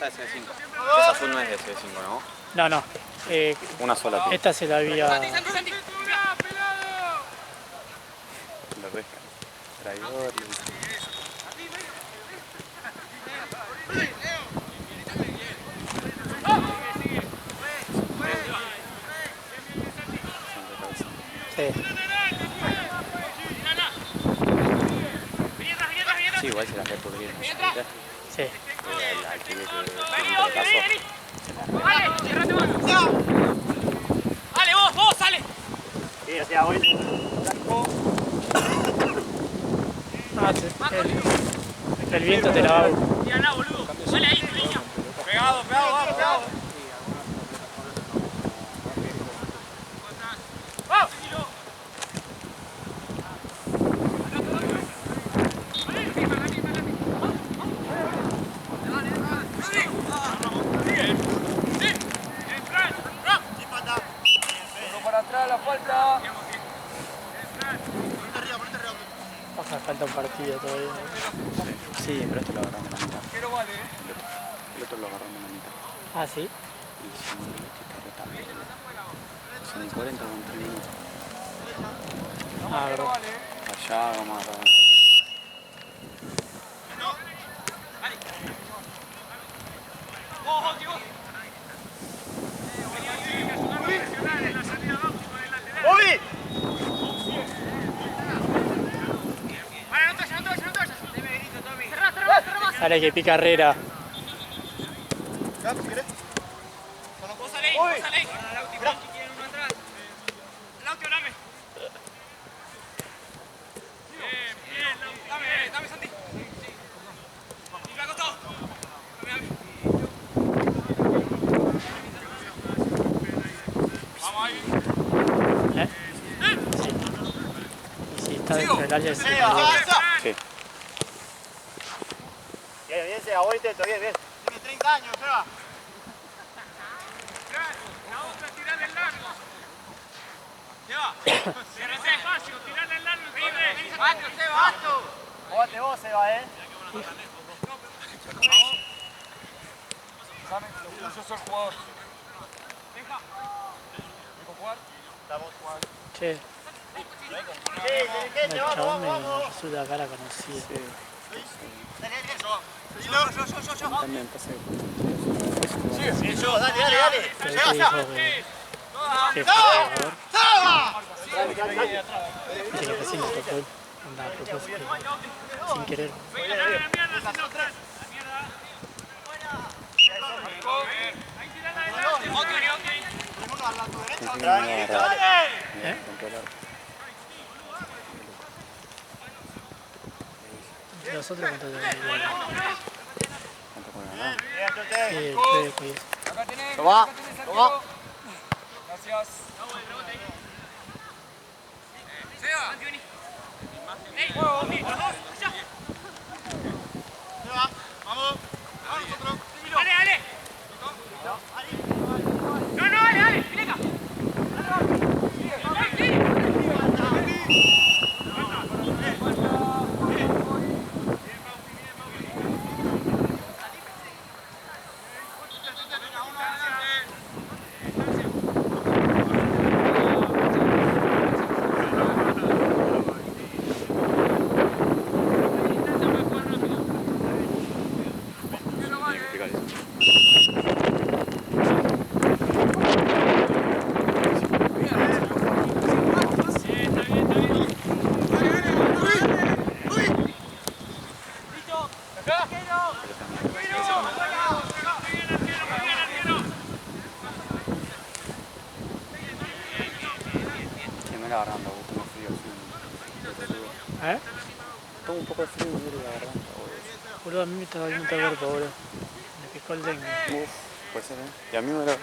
de C5. Esa azul no es de C5, ¿no? No, no. Una sola tiene. Esta se la había... La pesca. Traidor. Sí. Sí, igual se la repodría. Sí. Al pibe que ¡Dale, vos, sale! Sí, hacia hoy. Ah, el viento te la va a... Tirala, boludo. Dale ahí, tu niño. Pegado, vamos. Falta un partido todavía. Sí, pero esto lo agarramos en la mitad. El otro lo agarramos en la mitad. Ah, ¿sí? Y son 40 con 3 minutos. Ah, verdad. Allá vamos a agarrar. ¡Bobby! Dale que pica Herrera. Vos salé ahí. Lauti, hablame. Bien, dame, Santi. Y me ha costado. Vamos ahí. ¿Eh? Sí. Y si está dentro del área, sí. Sí. Bien, Seba, voy intento, bien. Tiene 30 años, Seba. La otra, tirale el largo. Lleva. Cierrese espacio, tirale el largo. Basto, Seba, basto. Jugate vos, Seba, Yo soy el jugador. ¿Dejo jugar? Estamos jugando. Che, ¿Qué? el chabón me resulta cara conocida. Yo. También pasa que Sí, yo, dale. Pero Seba, que dijo Seba. que fue jugador. ¡Seba! Dice que recién le tocó una propósito sin querer. Los otros cuánto te Sí, el jueves, pues. Toma. Gracias. Seba. Vamos nosotros. Dale. No, dale, Fileca. agarrando, tengo frío. ¿Eh? Tengo un poco de frío y me duele la garganta, Boludo, a mí me está doliendo el cuerpo, boludo. Me picó el dengue. Uf, puede ser, ¿eh? Y a mí me duele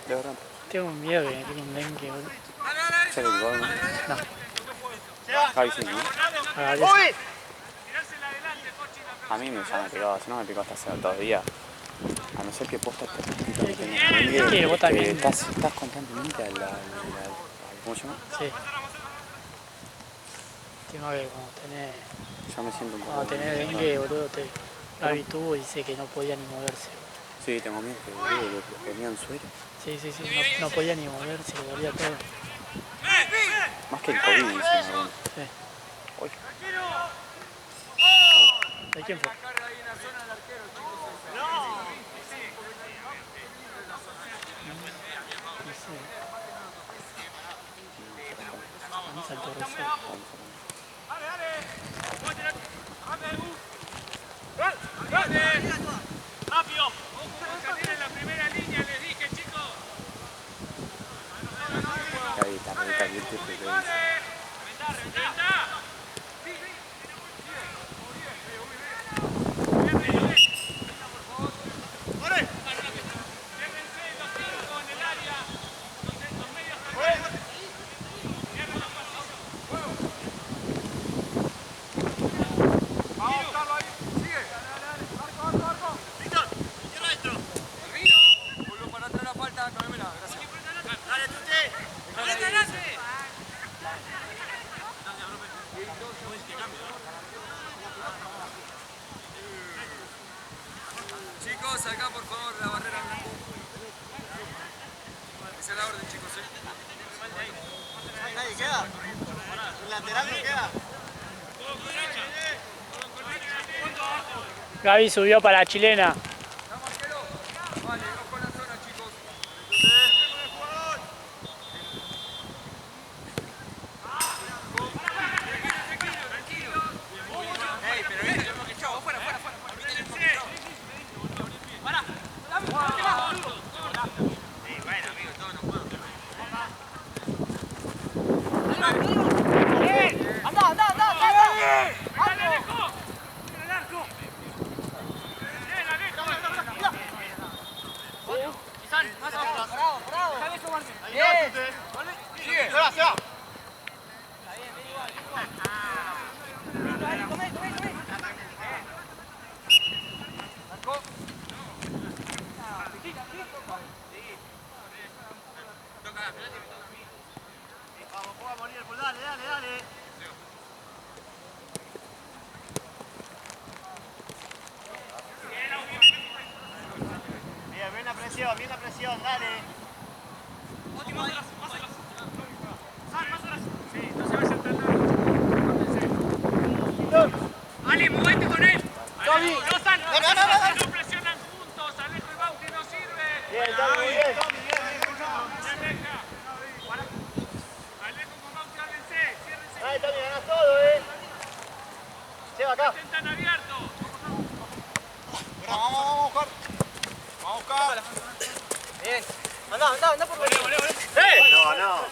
la garganta. Tengo miedo que me pique un dengue, boludo. ¿Se le picó algo? No. Ahí sí, ¿no? A mí ya me picaba, si no me picó hasta hace 2 días. A no ser que posta estés que vos también estás constantemente a la ¿cómo se llama? Sí. Tengo que cuando tenés... Ya me siento un poco... Cuando tenés dengue, boludo, Gaby tuvo y dice que no podía ni moverse. Sí, tengo miedo que boludo, le ponían suero. Sí, sí, sí, no podía ni moverse, le dolía todo. Más que el COVID, dicen algunos. Sí. Uy, ¿De quién fue? No sé. A mí saltó Rosario. ¡Rápido! Salir en la primera línea, les dije, chicos. está re caliente, pero ¡Reventá! Chicos, acá por favor, la barrera blanco. Esa es la orden, chicos. Nadie queda. El lateral no queda. Gaby subió para la chilena. Vale, vamos con la zona, chicos. Ey, pero viste, yo que chavo, fuera. Bueno, amigo, todo no puedo. Se va. Vamos, juega a morir, pues dale. Bien la presión, dale. Ali, movete con él. Tommy. No presionan juntos. Alejo y Bauti no sirve. Bien, Tommy, muy bien. Alejo con Bauti, háblense. Ciérrense. Dale, Tommy, ganás todo, Lleva acá. Están abiertos. Vamos, Oscar. Bien. Anda por venir. No.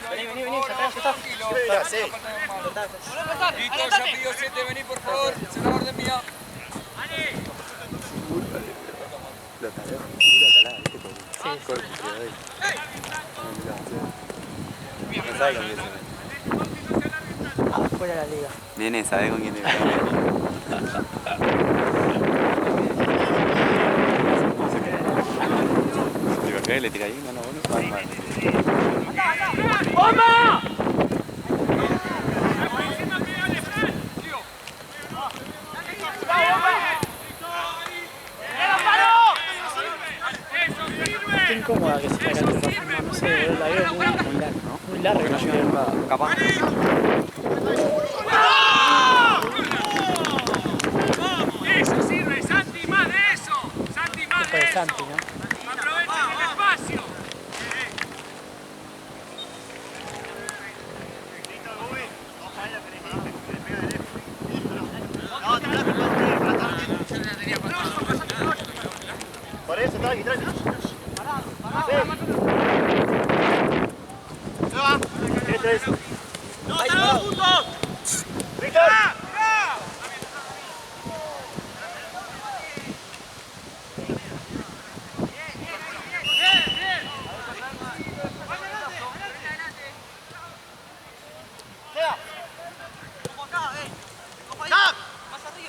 Vení, ya está. Sí. Listo, ya pidió 7, vení por favor. Esa es la orden mía. lo taló, pura talada, ¿viste? Con corte, pero ahí. No sabe con quién se mete. Fuera la liga. Nene, ¿sabe con quién te metes? Digo, acá le tira ahí, no, bueno, va mal. Qué incómoda que se la cancha, no sé, la veo muy larga, ¿no? Muy larga. No llega capaz. Eso sirve, Santi, más de eso. Santi, más de eso. Santi, ¿no? Aprovechen el espacio. Por eso, tranqui. Se va. Esto es. ¡No, estamos juntos! ¡Víctor!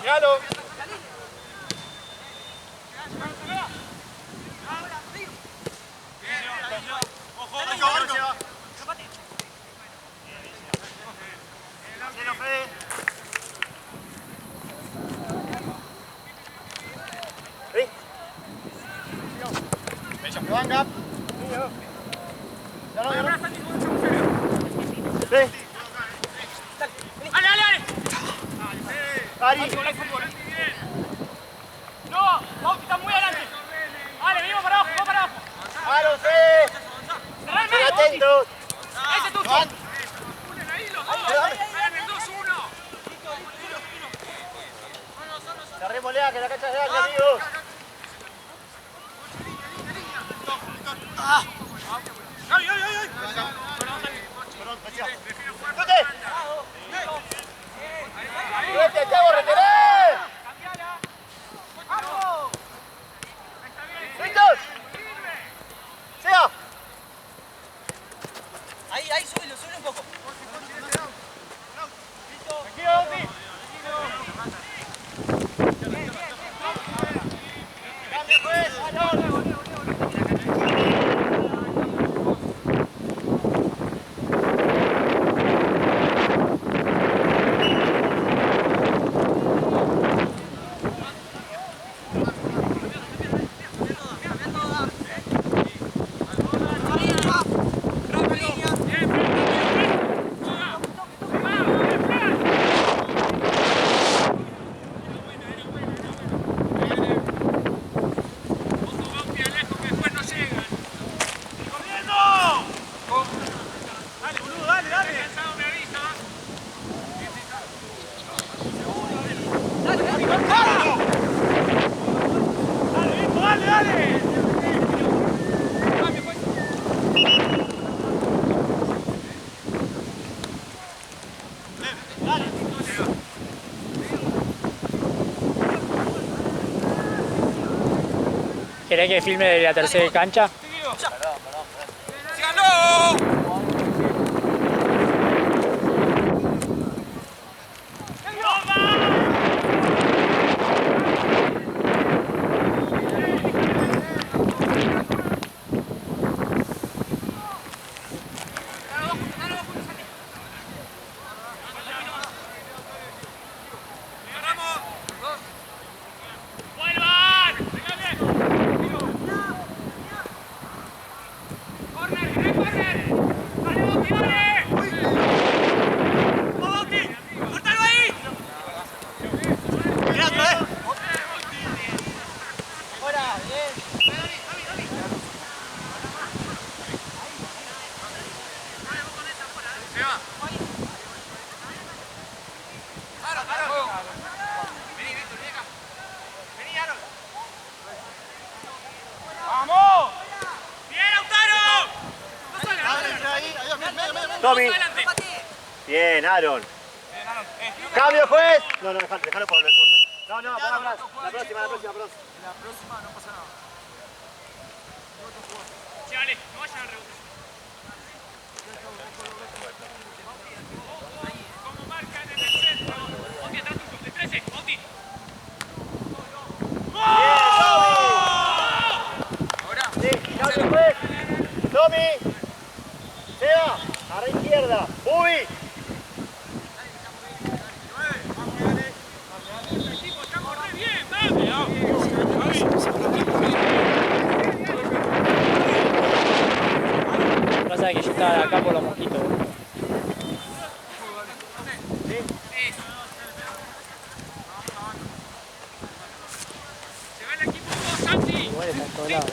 ¡Míralo! Venga. Dale, dale, dale. Ari. No, Bauti está muy adelante. Dale, venimos para abajo, vamos para abajo. Aaron, sí. Cerrá el Estén medio, Bauti. atentos. Ese es tuyo. Juan. Ahí los dos. Hagan el 2-1. Cerrémosle que la cancha es grande, amigos. ¡Ay, ay, ay! Perdón, decía. ¡Tute! ¡Vete, Tavo, retené! ¡Listos! ¡Sea! Ahí, súbelo un poco. ¡Tranquilo, Bauti! ¡Cambio, juez! ¡Aaron! ¿Querés que filme de la tercera cancha? ¡Síganlo! ¡Vuelvan! ¡Corner! ¡Corner! ¡Dale, Bauti, dale! ¡Vamos, Bauti! ¡Córtalo ahí! ¡Mirando, Fuera, bien. Se va. Vení, Víctor, vení acá. Vení, Aaron. ¡Vamos! ¡Bien, Lautaro! ¡Dos adelante! ahí! ¡Adiós, medio! ¡Dos ¡Tommy! adelante! Bien, Aaron. ¡Cambio, juez! No, déjalo por el fondo. No, para la próxima, perdón. Sí, dale, no vayan al rebote. Como marcan en el centro. Bauti, atrás tuyo, de 13, Bauti. Sí, cambio, juez. Tommy. Seba, a la izquierda. Ubi. El equipo está corre bien, dale. Pasa que yo estaba acá por los mosquitos. Se va el equipo 2, Santi. Igual está en todos lados.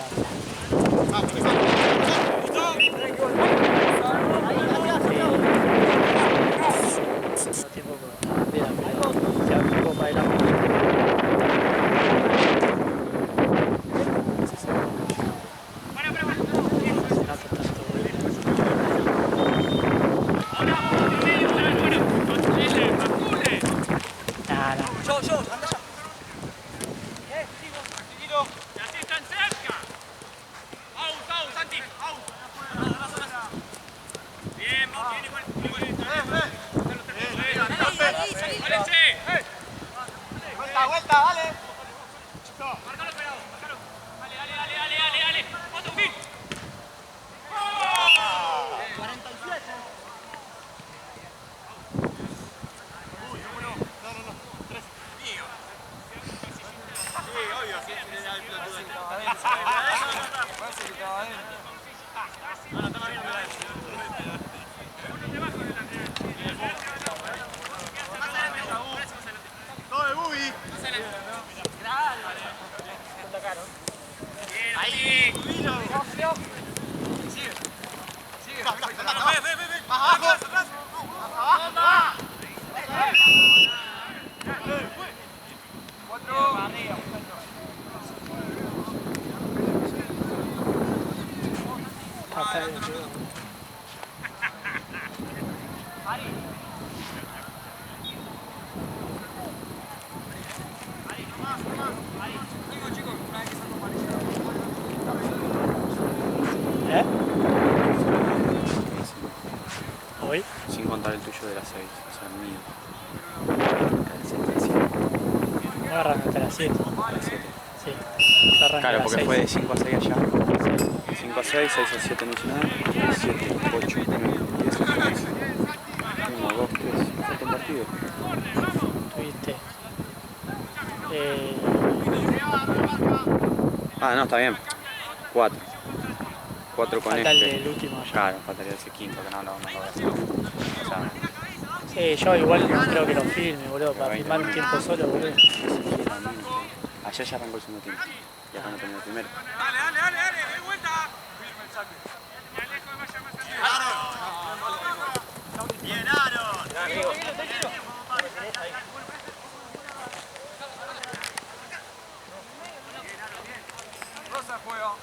No tiempo por bandera, pero se abre un poco para adelante. Para. Se nota tanto. Ahora vamos, en medio, bueno, construye, Marcule. Nah, no. Yo, anda ya. Tranquilo. Y así están cerca. Out, Santi, out. Bien, Bauti, bien igual. Vuelta, dale. Marcalo pelado, marcalo. Dale. Otro fin. 47. Uy, no. 13. ¿Eh? ¿Hoy? Sin contar el tuyo de las 6, o sea, el mío. No arranca hasta las 7. A las 7. Sí. Yo arranco a Claro, las porque 6. fue de 5 a 6 allá. Sí. 5 a 6, 6 a 7 nacional, 7, 8, 9, 10 a 11. 1, 2, 3, falta un partido. Tuviste. Ah, no, está bien. 4. 4 con Falta este. el del último ya. Claro, faltaría ese quinto que no lo voy a hacer. O sea, Sí, yo igual no creo que lo filme, boludo, para filmar un tiempo solo, boludo. ayer ya arrancó el segundo tiempo. Y acá no terminó el primero. Dale, de vuelta. Bien, Aaron. Rosa juega.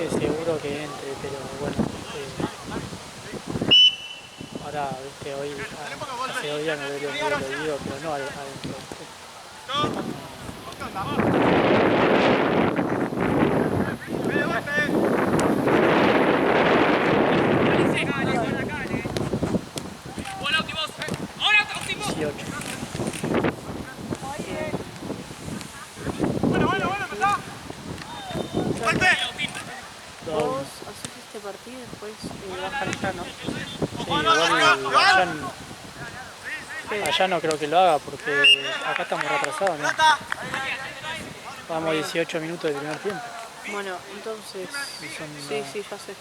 Seguro que entre, pero bueno, ahora, viste, hoy, hace 2 días me duele un poco el oído, pero no adentro. Vos haces este partido y después bajan allá, ¿no? Sí, allá no creo que lo haga porque acá estamos retrasados, ¿no? Vamos 18 minutos del primer tiempo. Bueno, entonces... Son, Sí, ya sé.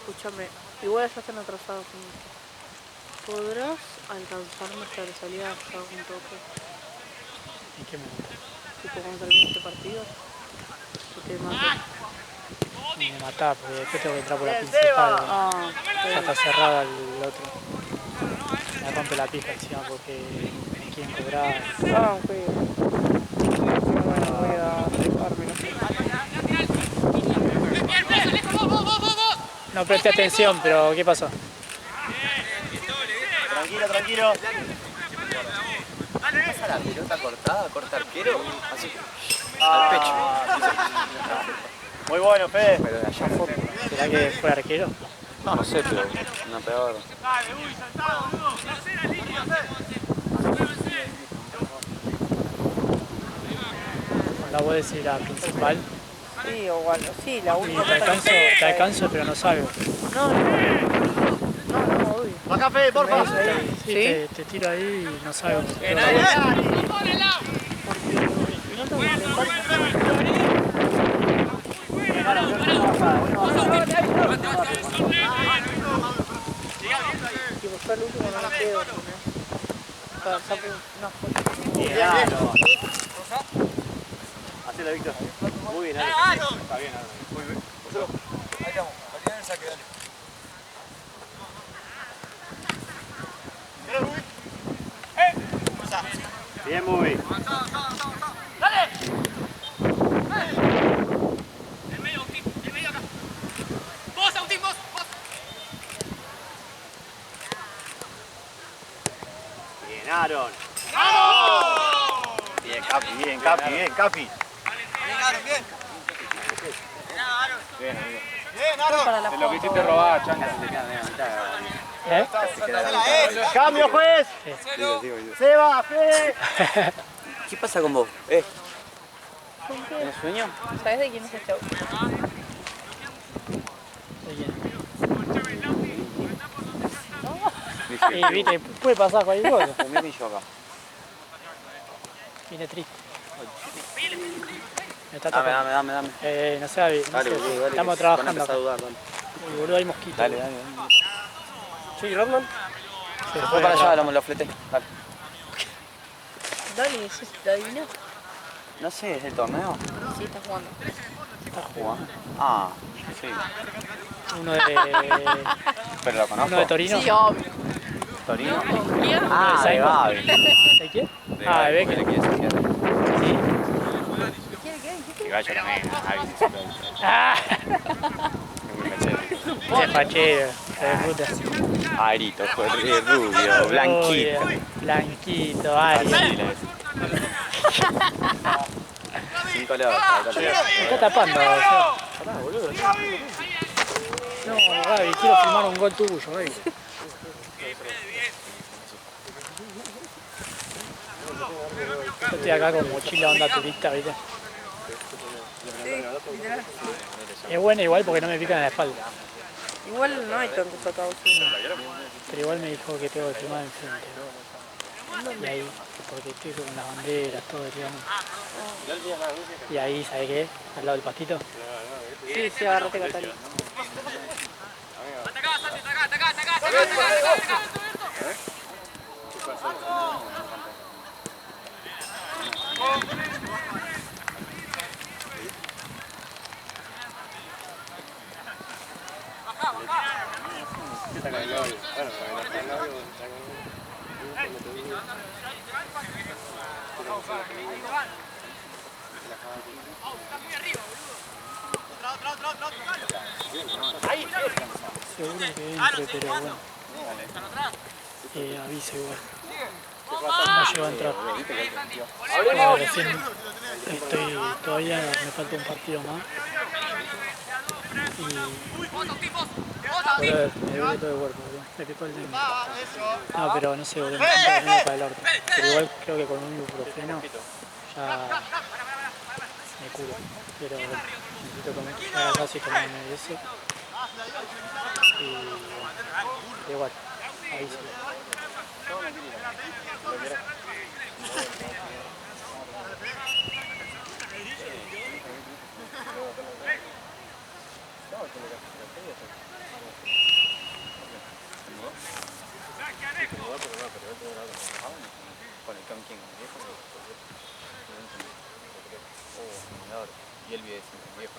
Escúchame, igual ya están atrasados. ¿Podrás alcanzarme hasta la salida hasta un toque? ¿En qué momento? Tipo, cuando termine este partido. Que te mate. Y me matá, porque después tengo que entrar por la principal. Ah, Ya está cerrada el otro. Me rompe la pija encima porque me quieren cobrar. ok. Bueno, voy a treparme, no sé. No presté atención, pero ¿qué pasó? Tranquilo. ¿Pasa la pelota cortada? ¿Corta arquero? Así. Al pecho. Muy bueno, Fede. Pero de allá fue. ¿Será que fue arquero? No sé, pero una peor. La voy a decir la principal. Sí, o bueno, sí, la Y última. te alcanzo, pero no salgo. No, obvio. Baja, Fede, por favor. Sí, te tiro ahí y no salgo. Y buscar el último no me quedo. Saco una foto. Claro. Hacela, Víctor. Muy bien, Aaron. Está bien, Aaron. Muy bien. Ahí estamos. Al final el saque, dale. Bien, muy bien. Bien, Aaron. Bien, Capi. Bien, Aaron, bien. Para la De lo que foto. hiciste robar, changa, se te queda media mitad. ¿Eh? Se queda la mitad. ¡Cambio, juez! Digo. ¡Seba, Fede! ¿Qué pasa con vos? ¿Tienes sueño? ¿Sabes de quién es este auto? Y viste, puede pasar cualquier cosa. También vi yo acá. Vine triste. Me está Dame, tocando. dame. No sé, David, no Dale, sé, boludo, dale. estamos que van a trabajando empezar acá. a dudar, dale. Uy, boludo, hay mosquitos. Dale. Sí, Rodman. Se Voy fue para allá, Rodman. lo fleté. Dale. Dani, ¿es Davina? No sé, ¿es el torneo? Sí, está jugando. ¿Está jugando? Ah, sí. Uno de, Pero lo conozco. uno de Torino. Sí, obvio. Torino. ¿Quién? Ah, de Gaby. ¿De quién? Ah, de Becker. Sí. Y Gallo también. Gaby, sí, Ah, muy fachero. qué fachero, hijo de puta. Arito, rubio, blanquito. Rubio, Blanquito, Ari. Así le decís. 5 leones. Me está tapando. Pará, boludo. No, Gaby, quiero filmar un gol tuyo, Gaby. Yo estoy acá con mochila onda turista, ¿viste? Es buena igual porque no me pican en la espalda. Igual no hay tantos atados. Pero igual me dijo que tengo que filmar enfrente. Y ahí, porque estoy con las banderas, todo, digamos. Y ahí, ¿sabes qué? Al lado del pastito. Sí, sí, agárrate, Catalina. Seguro que entre, pero bueno. Aviso igual. No llego a entrar. No, recién todavía me falta un partido más. Y me duele todo el cuerpo, boludo. Me picó el dedo. No, pero no sé, boludo, me siento medio para el orto. Pero igual creo que con un ibuprofeno ya me curo. Pero bueno, necesito comer, llegar a casa y tomarme eso. Y bueno, pero igual, ahí sí. Con el Tom King. Y él vive sin viejo.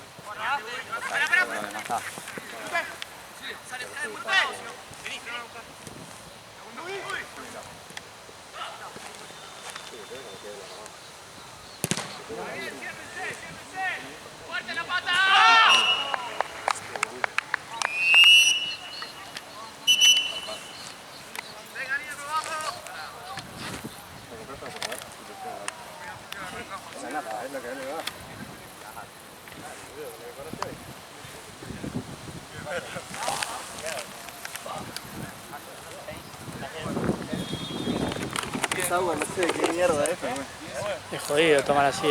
¡Fuerte la pata! Esa agua, no sé qué mierda es. Es jodido tomar así,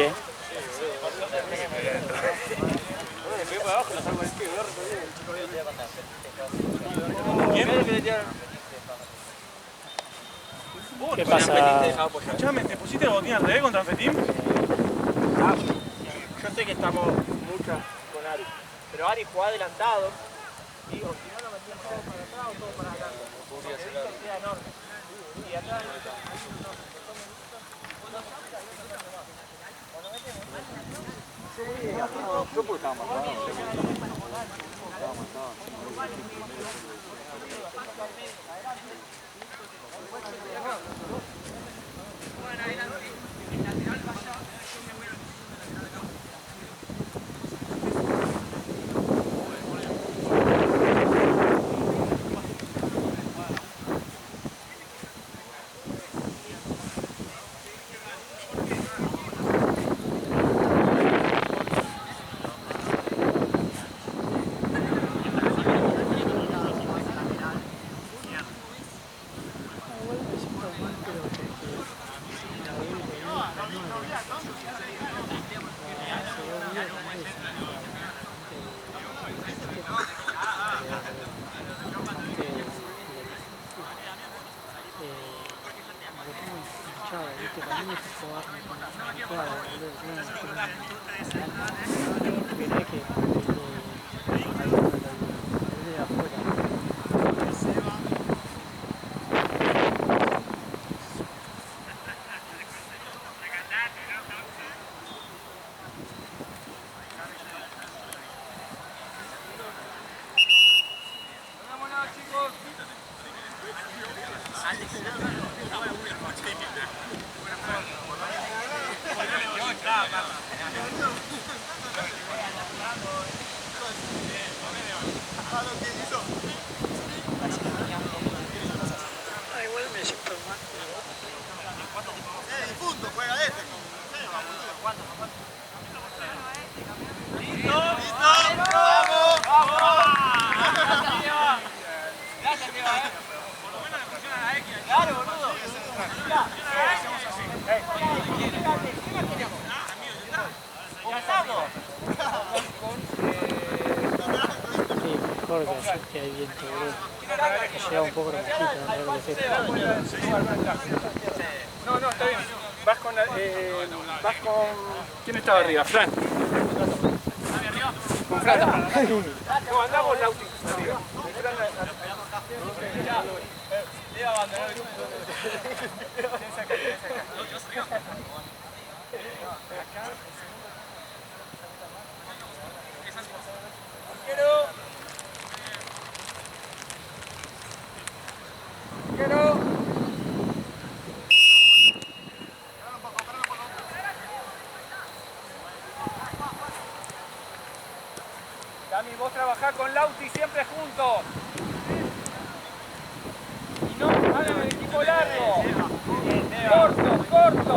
¿Qué pasa? Escuchame, ¿te pusiste el botín al revés contra Anfetín? Yo sé que estamos muchas con Ari, pero Ari juega adelantado. Digo, si no lo metimos todo para atrás o todo para adelante. Queda enorme. Y atrás Yo porque estaba matado. Que hay viento, boludo. Que llega un poco la mosquita, no sé lo que es. No, está bien. Vas con... ¿Quién estaba arriba? Fran. Con Fran. No, andamos Lauti. Le iba a abandonar el Dami, vos trabajás con Lauti siempre juntos. Y no hagan el equipo largo. Corto.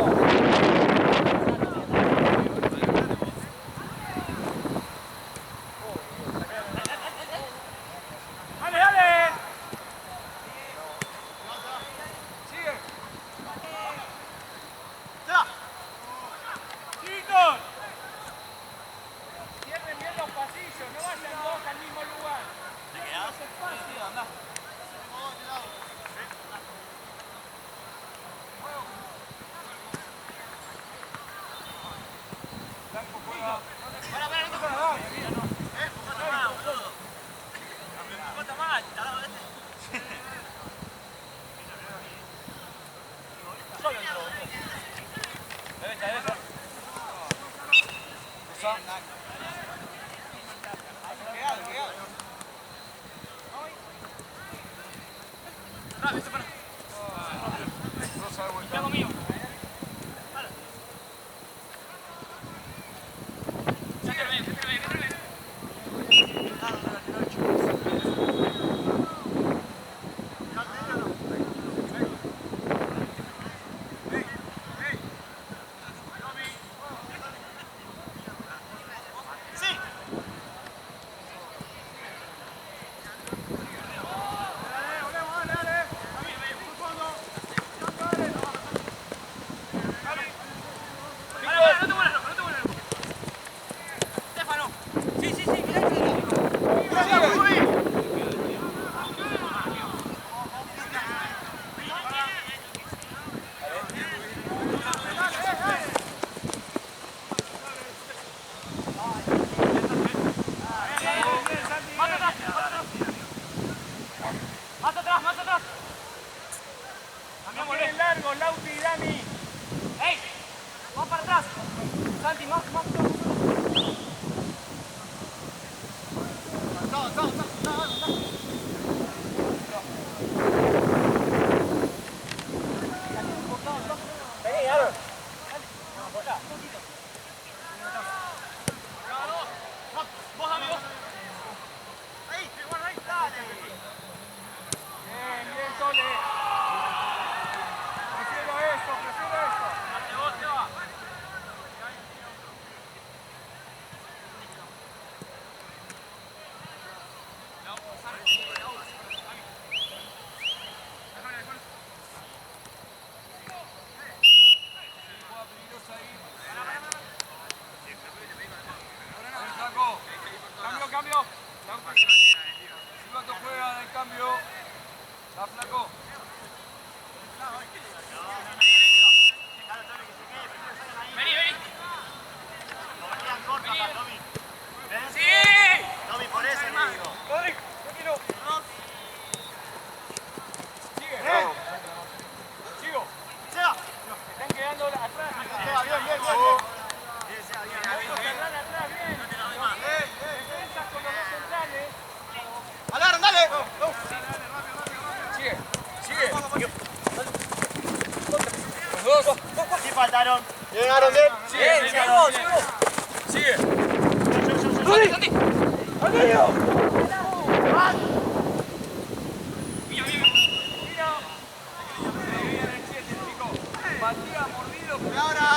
cambio. La flaco. Vení, vení. ¡Sí! Tommy, por eso le digo. Rodrigo, tranquilo. Sigue. Sigo. Están quedando atrás. Defensas con los dos centrales. ¡Alarm, dale! Sigue. Sigue. Los dos. Sí faltaron. Llegaron bien. Sigue. Sigue. Batía mordido. Ahora.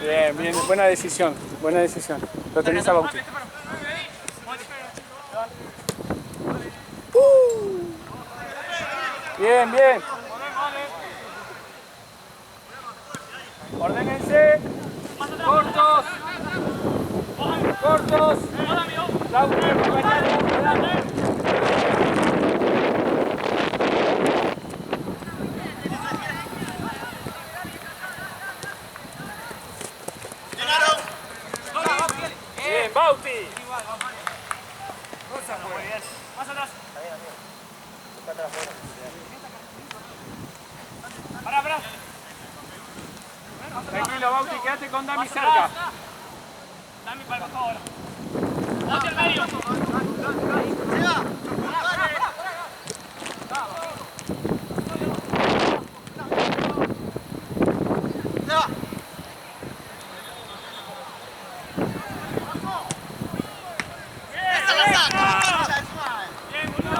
Bien, bien, buena decisión, buena decisión. Lo tenés a Bauti. Bien, bien. Ordénense. Cortos. Cortos. Bauti, acompañado. Bien, Bauti. Muy bien. Más atrás. Está atrás, bueno. Pará. Tranquilo, Bauti, quédate con Dami cerca. Dame para el costado ahora. Bauti al medio. Bien, boludo,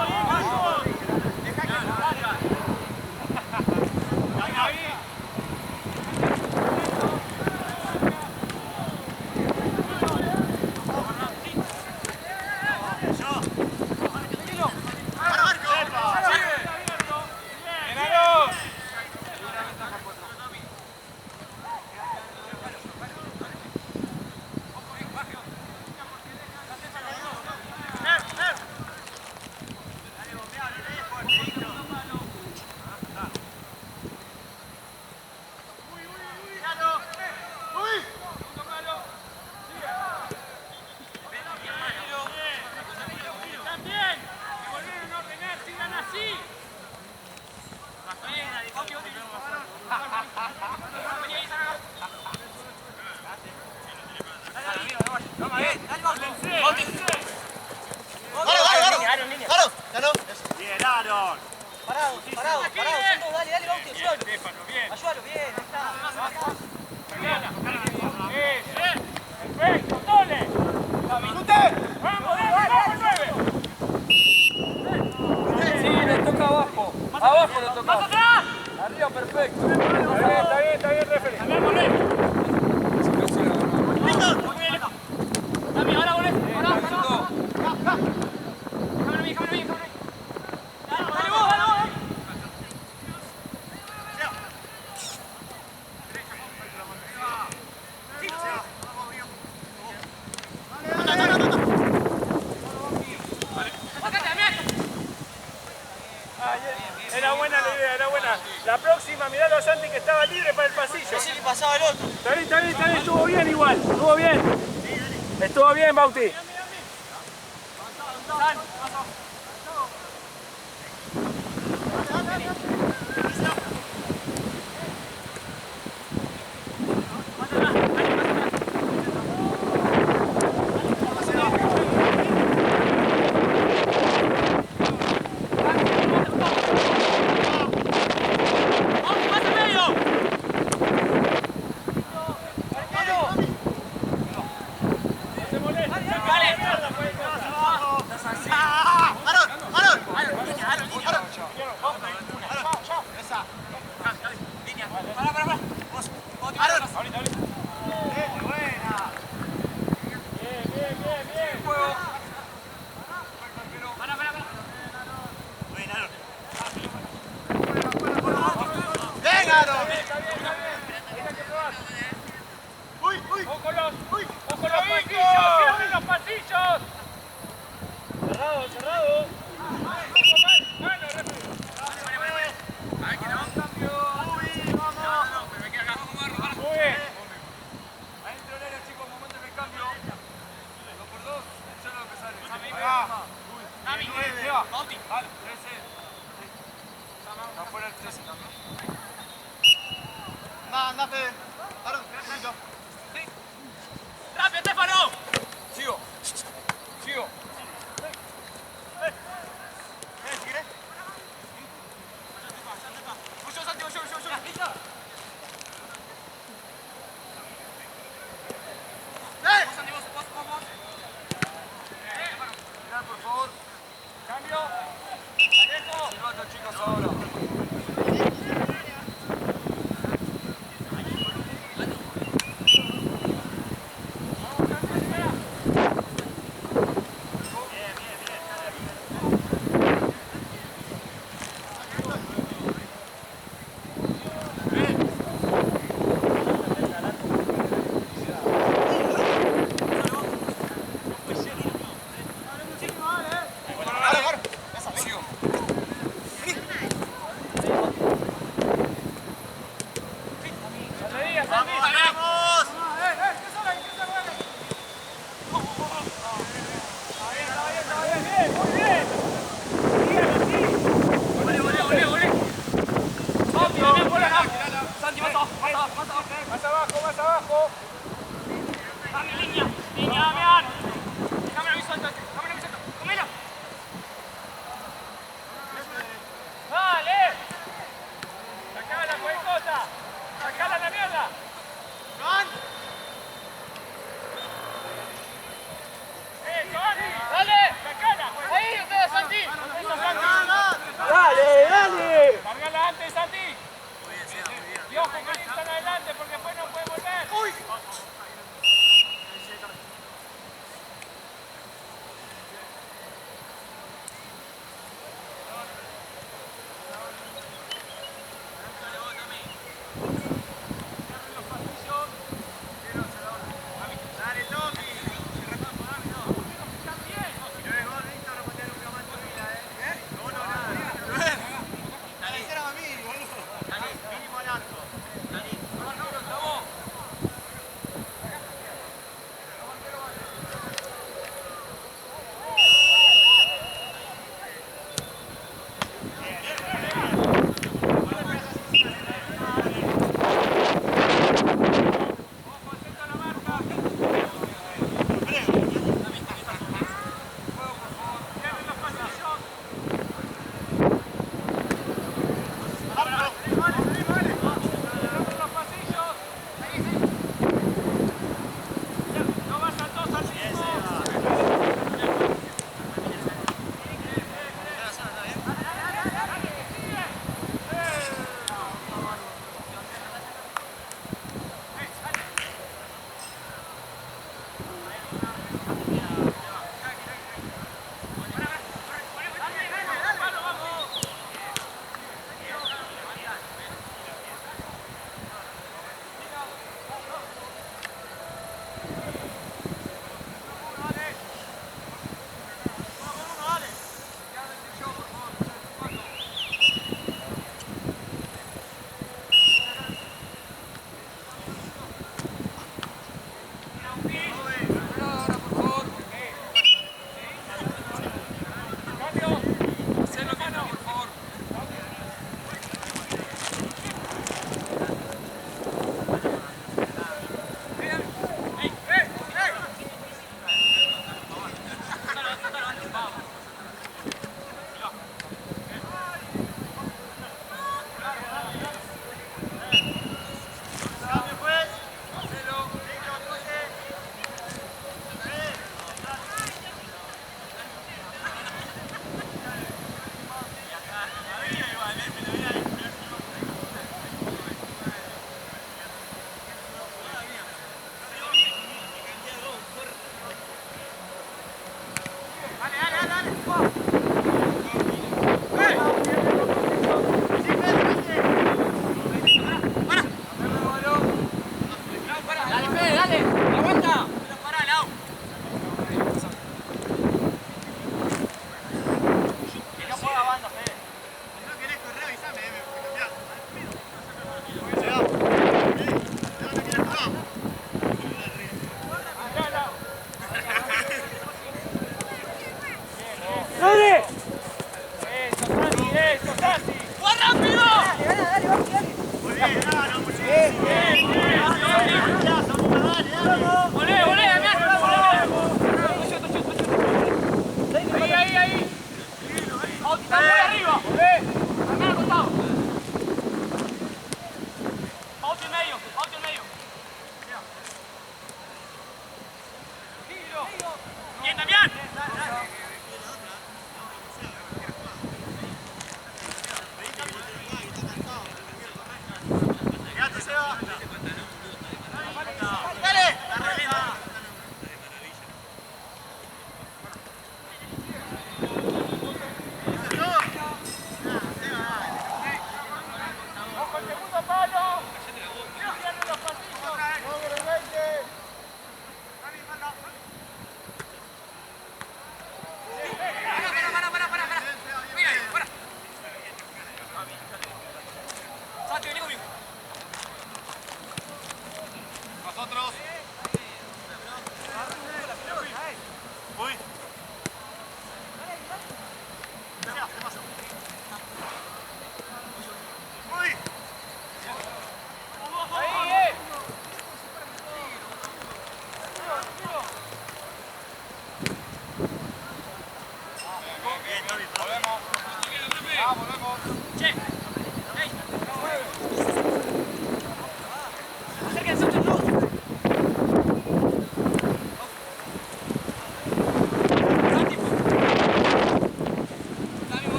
Bien, Aaron. Parado, son dos, dale, Bauti, ayúdalo. Estefano, bien. Ayúdalo, bien, ahí está. Perfecto, Tole. Vamos, vamos, 9. Sí, le toca abajo. Abajo le toca. ¡Más atrás! Arriba, perfecto. Está bien, referee. Dame, ahora volé. Ahora. Perfecto. Cámara bien. Dale vos. Era buena la idea, era buena. La próxima, miralo a Santi que estaba libre para el pasillo. Pensé que pasaba el otro. Está bien, estuvo bien igual, estuvo bien. Estuvo bien, Bauti. Dale. Lleva. Vale, 13. Está fuera el 13 también. Anda, Fede. Perdón, tranquilo. ¡Rápido, Estefano! Sigo. Sigo. Mucho, Santi, mucho. Vamos. Mirá, por favor. Cambio. Alejo. Silbato, chicos, ahora. Sigo.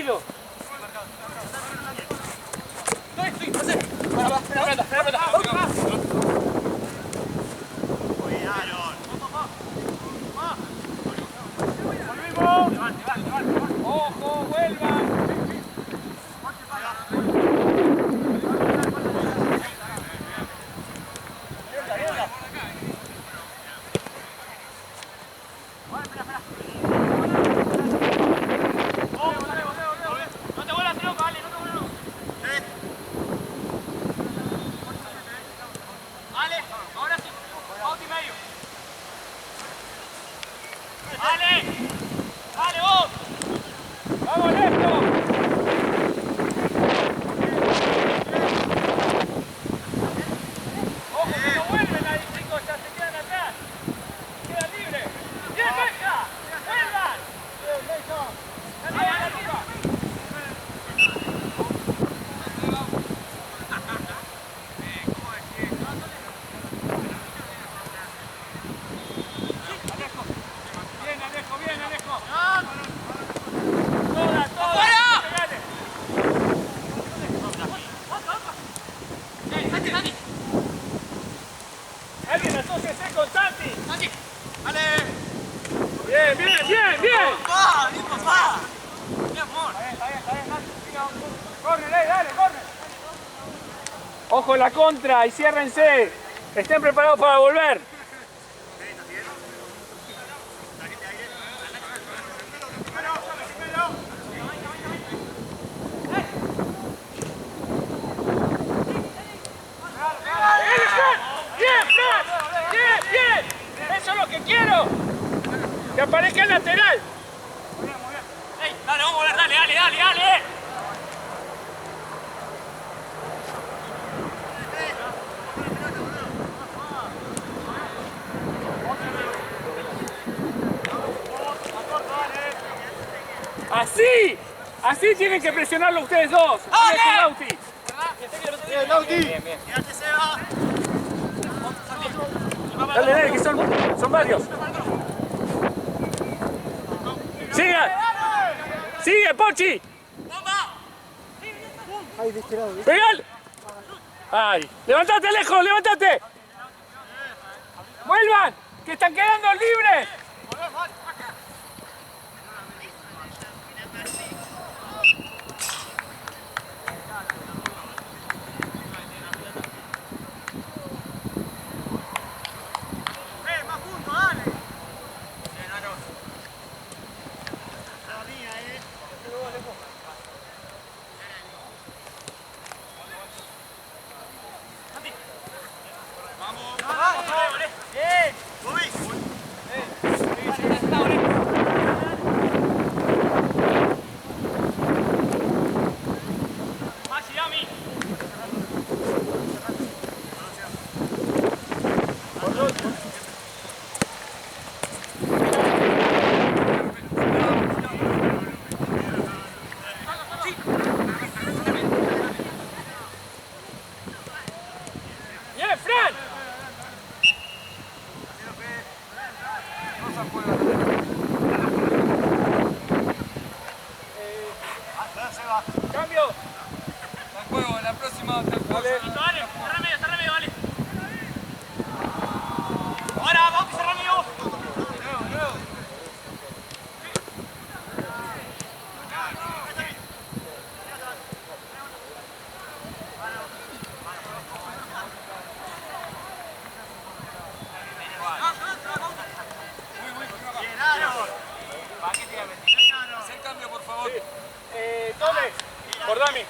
tranquilo. Ojo, vuelvan. No te vuelvas loco, Ale, no te vuelvas loco. Ale, ahora sí. Out y medio. Ale, dale vos. ¡Vamos, Néstor! Ojo que no vuelven ahí, chicos, ya se quedan atrás. Queda libre. ¡Bien, Beja! ¡Vuelvan! ¡Dale, dale, Luca! Bien, Alejo, bien, Alejo. Toda, toda. Pegale. Alguien asóciese con Santi. Bien, bien, bien, bien. Corre, dale, corre. Ojo la contra y ciérrense. Estén preparados para volver. ¡Bien, Fran! ¡Bien, bien! ¡Eso es lo que quiero! ¡Que aparezca el lateral! Ey, dale, vamos a volver, dale, dale, dale, dale. ¡Así! ¡Así tienen que presionarlo ustedes dos! ¡Bien, Lauti! Bien, bien. Dale, dale, que son varios. ¡Sigue! ¡Sigue, Pochi! Ay, de este lado. ¡Pegal! ¡Ay! ¡Levantate, Alejo! ¡Levantate! ¡Vuelvan! ¡Que están quedando libres! ¡Bien, Fran! ¡Cambio! Al juego, en la próxima te juego. Dale. Cerra medio, dale. Ahora, vamos que cerra medio. Haz el cambio, por favor. Tome, por Dami.